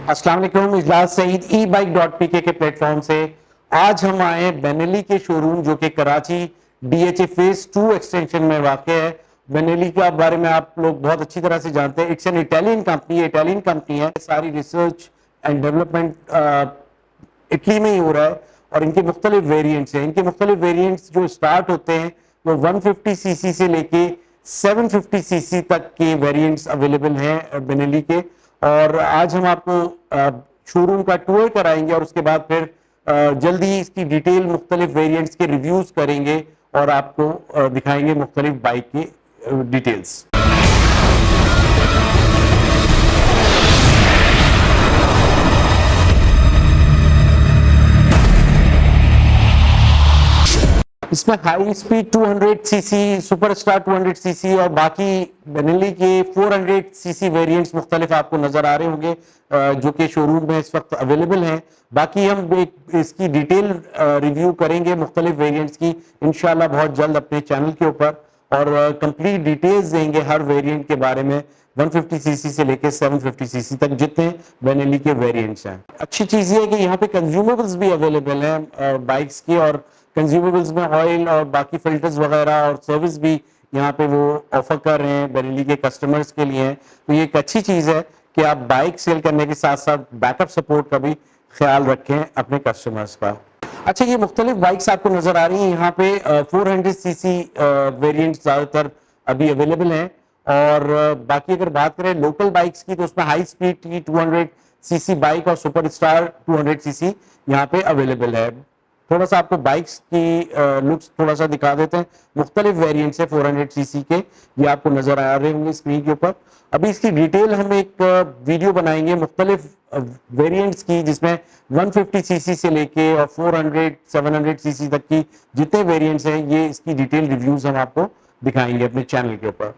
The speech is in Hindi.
अस्सलाम वालेकुम, इजलास सईद e-bike.pk के प्लेटफॉर्म से आज हम आए बेनेली के शोरूम जो कि कराची DHA फेज 2 एक्सटेंशन में वाक़ है। बेनेली के बारे में आप लोग बहुत अच्छी तरह से जानते हैं। इट्स एन इटालियन कंपनी है। सारी रिसर्च एंड डेवलपमेंट इटली में ही हो रहा है और इनके मुख्तलिफ वेरिएंट्स हैं। इनके मुख्तलिफ वेरिएंट्स जो स्टार्ट होते हैं वो 150cc से लेके 750cc तक के वेरिएंट्स अवेलेबल हैं बेनेली के। और आज हम आपको शोरूम का टूर कराएंगे और उसके बाद फिर जल्दी ही इसकी डिटेल मुख्तलिफ वेरिएंट्स के रिव्यूज करेंगे और आपको दिखाएंगे मुख्तलिफ बाइक की डिटेल्स। इसमें high speed 200cc, superstar 200cc और बाकी बेनेली के 400cc वेरिएंट्स मुख्तलिफ आपको नजर आ रहे होंगे जो कि शोरूम में इस वक्त अवेलेबल हैं। बाकी हम इसकी डिटेल रिव्यू करेंगे मुख्तलिफ वेरिएंट्स की इंशाल्लाह बहुत जल्द अपने चैनल के ऊपर और कंप्लीट डिटेल्स देंगे हर वेरिएंट के बारे में 150cc से लेकर 750cc तक जितने बेनेली के वेरिएंट्स हैं। अच्छी चीज़ ये है कि यहाँ पे कंज्यूमेबल्स भी अवेलेबल हैं बाइक्स की और कंज्यूमेबल्स में ऑयल और बाकी फिल्टर्स वगैरह और सर्विस भी यहाँ पे वो ऑफर कर रहे हैं बेनेली के कस्टमर्स के लिए। तो ये एक अच्छी चीज़ है कि आप बाइक सेल करने के साथ साथ बैकअप सपोर्ट का भी ख्याल रखें अपने कस्टमर्स का। अच्छा, ये मुख्तलिफ बाइक्स आपको नजर आ रही हैं यहाँ पे 400cc वेरिएंट्स ज़्यादातर अभी अवेलेबल हैं और बाकी अगर बात करें लोकल बाइक्स की तो उसमें हाई स्पीड की 200cc बाइक और सुपर स्टार 200cc यहाँ पे अवेलेबल है। थोड़ा सा आपको बाइक्स की लुक्स थोड़ा सा दिखा देते हैं। मुख्तलिफ वेरिएंट्स है 400cc के, ये आपको नजर आ रहे होंगे स्क्रीन के ऊपर। अभी इसकी डिटेल हम एक वीडियो बनाएंगे मुख्तलिफ वेरिएंट्स की जिसमें 150cc से लेके और 400 700cc तक की जितने वेरिएंट्स हैं ये इसकी डिटेल रिव्यूज हम आपको दिखाएंगे अपने चैनल के ऊपर।